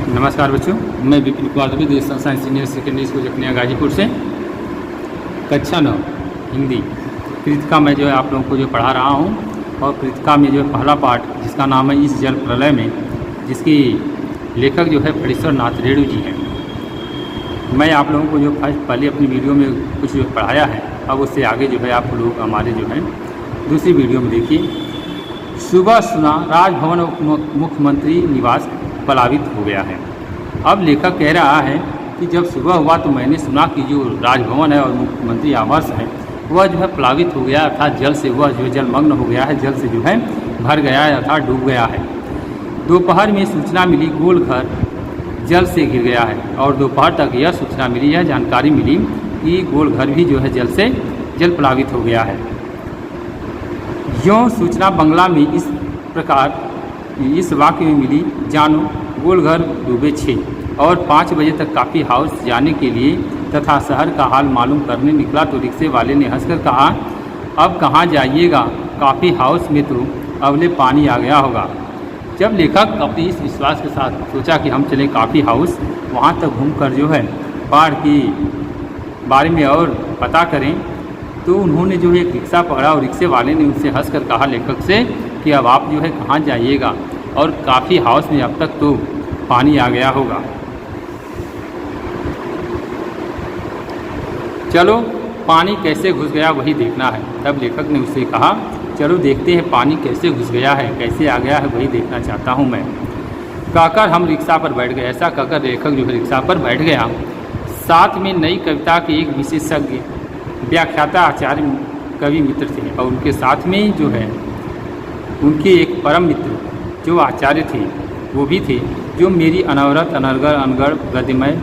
नमस्कार बच्चों, मैं Vipin Kumar Dubey science senior secondary school Jakhania Ghazipur से कक्षा 9 हिंदी कृतिका में जो है आप लोगों को जो पढ़ा रहा हूँ। और कृतिका में जो है पहला पाठ जिसका नाम है इस जल प्रलय में, जिसकी लेखक जो है फणीश्वर नाथ रेणु जी हैं। मैं आप लोगों को जो पहले अपनी वीडियो में कुछ जो पढ़ाया है, अब उससे आगे जो है आप लोग हमारे जो है दूसरी वीडियो में देखिए। सुबह सुना राजभवन मुख्यमंत्री निवास प्लावित हो गया है। अब लेखक कह रहा है कि जब सुबह हुआ तो मैंने सुना कि जो राजभवन है और मुख्यमंत्री आवास है वह जो है प्लावित हो गया, अर्थात जल से वह जो है जलमग्न हो गया है, जल से जो है भर गया है, अर्थात डूब गया है। दोपहर में सूचना मिली गोल घर जल से घिर गया है, और दोपहर तक यह सूचना मिली, यह जानकारी मिली कि गोल घर भी जो है जल प्लावित हो गया है। यूँ सूचना बंगला में इस प्रकार इस वाक्य में मिली, जानो गोल घर डूबे 6 और 5 बजे तक कॉफ़ी हाउस जाने के लिए तथा शहर का हाल मालूम करने निकला तो रिक्शे वाले ने हंसकर कहा, अब कहाँ जाइएगा, कॉफ़ी हाउस में तो अगले पानी आ गया होगा। जब लेखक अपने इस विश्वास के साथ सोचा कि हम चलें कॉफ़ी हाउस, वहाँ तक घूमकर जो है बाढ़ की बारे में और पता करें, तो उन्होंने जो है एक रिक्शा पकड़ा और रिक्शे वाले ने उनसे हंसकर कहा लेखक से कि अब आप जो है कहाँ जाइएगा और कॉफ़ी हाउस में अब तक तो पानी आ गया होगा। चलो पानी कैसे घुस गया वही देखना है। तब लेखक ने उससे कहा, चलो देखते हैं पानी कैसे घुस गया है, कैसे आ गया है, वही देखना चाहता हूँ मैं। कहकर हम रिक्शा पर बैठ गए। ऐसा कहकर लेखक जो है रिक्शा पर बैठ गया। साथ में नई कविता के एक विशेषज्ञ व्याख्याता आचार्य कवि मित्र थे, और उनके साथ में जो है उनके एक परम मित्र जो आचार्य थे वो भी थे, जो मेरी अनवरत अनगढ़ गद्यमय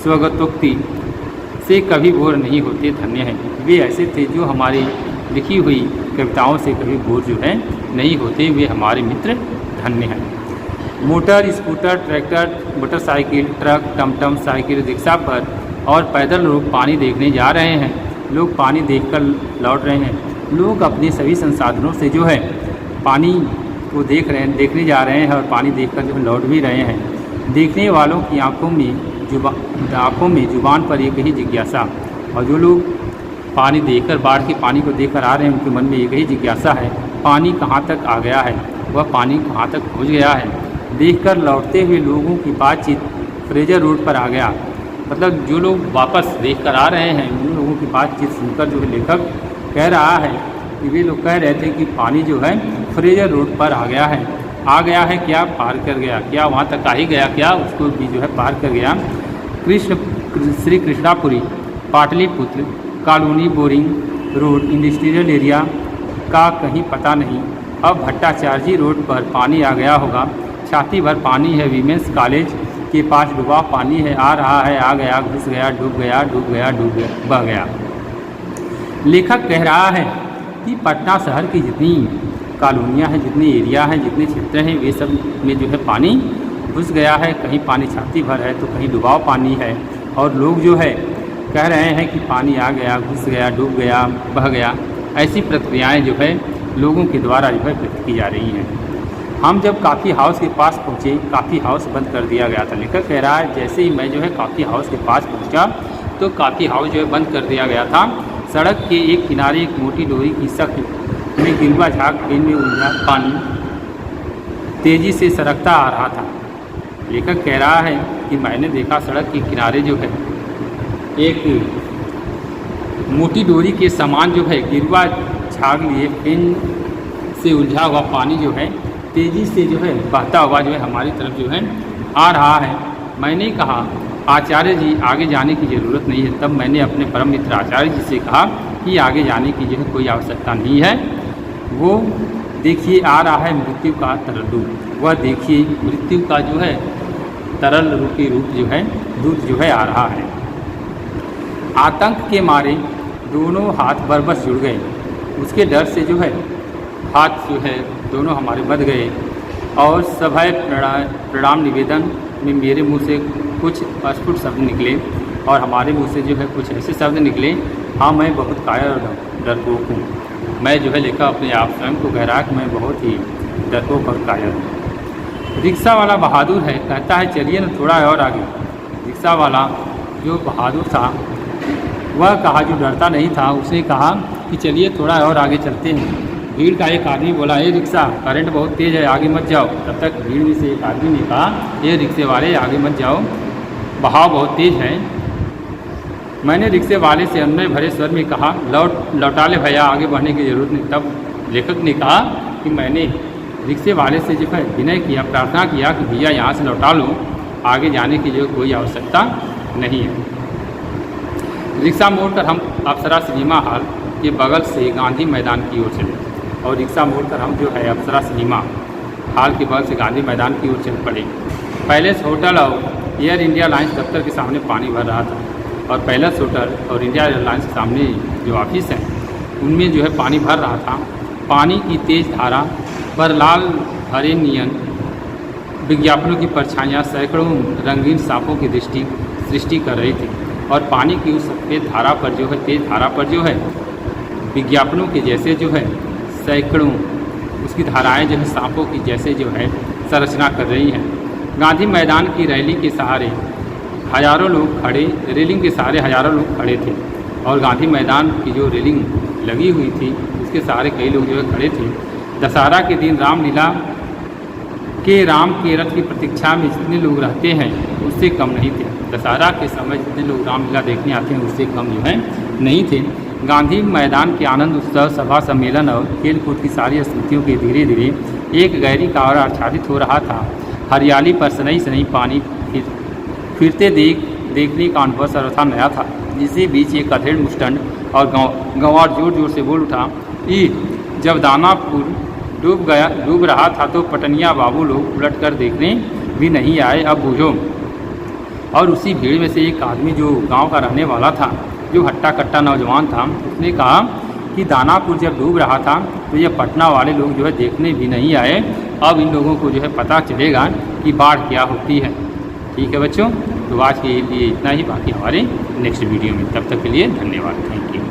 स्वगतोक्ति से कभी बोर नहीं होते, धन्य हैं। वे ऐसे थे जो हमारी लिखी हुई कविताओं से कभी बोर जो है नहीं होते, वे हमारे मित्र धन्य हैं। Motor, scooter, tractor, motorcycle, truck, टमटम, साइकिल, रिक्शा पर और पैदल लोग पानी देखने जा रहे हैं। लोग पानी देखकर लौट रहे हैं। लोग अपने सभी संसाधनों से जो है पानी को देखने जा रहे हैं और पानी देखकर जो लौट भी रहे हैं। देखने वालों की आंखों में जुबान पर एक ही जिज्ञासा, और जो लोग पानी देखकर बाढ़ के पानी को देखकर आ रहे हैं उनके मन में एक ही जिज्ञासा है, पानी कहाँ तक आ गया है, वह पानी कहाँ तक पहुँच गया है। देखकर लौटते हुए लोगों की बातचीत फ्रेजर रोड पर आ गया। मतलब जो लोग वापस देखकर आ रहे हैं उन लोगों की बातचीत सुनकर जो है लेखक कह रहा है कि वे लोग कह रहे थे कि पानी जो है फ्रेजर रोड पर आ गया है। आ गया है क्या, पार कर गया क्या, वहाँ तक आ ही गया क्या, उसको भी जो है पार कर गया। Shri Krishnapuri, Pataliputra, colony, boring road, industrial area का कहीं पता नहीं। अब भट्टाचार्य रोड पर पानी आ गया होगा। छाती भर पानी है। वीमेंस कॉलेज के पास डूबा पानी है। आ रहा है, आ गया, घुस गया, डूब गया, बह गया। लेखक कह रहा है कि पटना शहर की जितनी कॉलोनियाँ हैं, जितने एरिया हैं, जितने क्षेत्र हैं, वे सब में जो है पानी घुस गया है। कहीं पानी छाती भर है तो कहीं डुबाव पानी है, और लोग जो है कह रहे हैं कि पानी आ गया, घुस गया, डूब गया, बह गया। ऐसी प्रक्रियाएं जो है लोगों के द्वारा जो है व्यक्त की जा रही हैं। हम जब कॉफ़ी हाउस के पास पहुँचे, कॉफ़ी हाउस बंद कर दिया गया था। लेखक कह रहा है जैसे ही मैं जो है कॉफ़ी हाउस के पास पहुँचा तो कॉफ़ी हाउस जो है बंद कर दिया गया था। सड़क के एक किनारे एक मोटी डोरी की शक्ल में गिरवा झाग पेन में उलझा पानी तेज़ी से सरकता आ रहा था। लेखक कह रहा है कि मैंने देखा सड़क के किनारे जो है एक मोटी डोरी के समान जो है गिरवा झाग लिए पेन से उलझा हुआ पानी जो है तेज़ी से जो है बहता हुआ जो है हमारी तरफ जो है आ रहा है। मैंने कहा, आचार्य जी आगे जाने की ज़रूरत नहीं है। तब मैंने अपने परम मित्र आचार्य जी से कहा कि आगे जाने की जो है कोई आवश्यकता नहीं है। वो देखिए आ रहा है मृत्यु का तरल दूत। वह देखिए मृत्यु का जो है तरल रूपी रूप जो है दूत जो है आ रहा है। आतंक के मारे दोनों हाथ बरबस जुड़ गए। उसके डर से जो है हाथ जो है दोनों हमारे बंध गए, और सभय प्रणाम निवेदन में मेरे मुंह से कुछ अस्फुट शब्द निकले और हमारे मुंह से जो है कुछ ऐसे शब्द निकले, हाँ मैं बहुत कायर और डरपोक हूँ। मैं जो है लेखक अपने आप स्वयं को कह रहा कि मैं बहुत ही डरपोक और कायर हूँ। रिक्शा वाला बहादुर है, कहता है चलिए ना थोड़ा और आगे। रिक्शा वाला जो बहादुर था वह कहा, जो डरता नहीं था, उसने कहा कि चलिए थोड़ा और आगे चलते हैं। भीड़ का एक आदमी बोला, ये रिक्शा करंट बहुत तेज़ है, आगे मत जाओ। तब तक भीड़ में से एक आदमी ने कहा, ये रिक्शे वाले आगे मत जाओ, बहाव बहुत तेज़ है। मैंने रिक्शे वाले से अन्य भरे स्वर में कहा, लौटा ले भैया, आगे बढ़ने की ज़रूरत नहीं। तब लेखक ने कहा कि मैंने रिक्शे वाले से जो है विनय किया, प्रार्थना किया कि भैया यहाँ से लौटा लो, आगे जाने की जो कोई आवश्यकता नहीं है। रिक्शा मोड़कर हम अप्सरा सिनेमा हॉल के बगल से गांधी मैदान की ओर चले, और रिक्शा मोड़कर हम जो है अप्सरा सिनेमा हॉल के बगल से गांधी मैदान की ओर चल पड़े। पैलेस होटल और एयर इंडिया लाइन्स दफ्तर के सामने पानी भर रहा था, और पैलेस होटल और इंडिया एयरलाइंस के सामने जो ऑफिस है उनमें जो है पानी भर रहा था। पानी की तेज़ धारा पर लाल हरे नियन विज्ञापनों की परछाइयाँ सैकड़ों रंगीन सांपों की सृष्टि कर रही थी, और पानी की उस सफ़ेद धारा पर जो है, तेज़ धारा पर जो है विज्ञापनों के जैसे जो है सैकड़ों उसकी धाराएं जो है सांपों की जैसे जो है संरचना कर रही हैं। गांधी मैदान की रैली के सहारे हज़ारों लोग खड़े, रेलिंग के सहारे हज़ारों लोग खड़े थे, और गांधी मैदान की जो रेलिंग लगी हुई थी उसके सहारे कई लोग जो है खड़े थे। दशहरा के दिन रामलीला के राम के रथ की प्रतीक्षा में जितने लोग रहते हैं उससे कम नहीं थे। दशहरा के समय जितने लोग रामलीला देखने आते हैं उससे कम जो है नहीं थे। गांधी मैदान के आनंद उत्सव, सभा, सम्मेलन और खेल कूद की सारी स्मृतियों के धीरे धीरे एक गहरी कावर आच्छादित हो रहा था। हरियाली पर सनई सनई पानी फिरते देखने का अनुभव सर्वथा नया था। इसी बीच एक अधेड़ मुस्टंड और गंवार जोर जोर से बोल उठा, जब दानापुर डूब रहा था तो पटनिया बाबू लोग उलट कर देखने भी नहीं आए, अब बूझो। और उसी भीड़ में से एक आदमी जो गांव का रहने वाला था, जो हट्टा कट्टा नौजवान था, उसने कहा कि दानापुर जब डूब रहा था तो ये पटना वाले लोग जो है देखने भी नहीं आए, अब इन लोगों को जो है पता चलेगा कि बाढ़ क्या होती है। ठीक है बच्चों, तो आज के लिए इतना ही, बाकी हमारे नेक्स्ट वीडियो में। तब तक के लिए धन्यवाद, थैंक यू।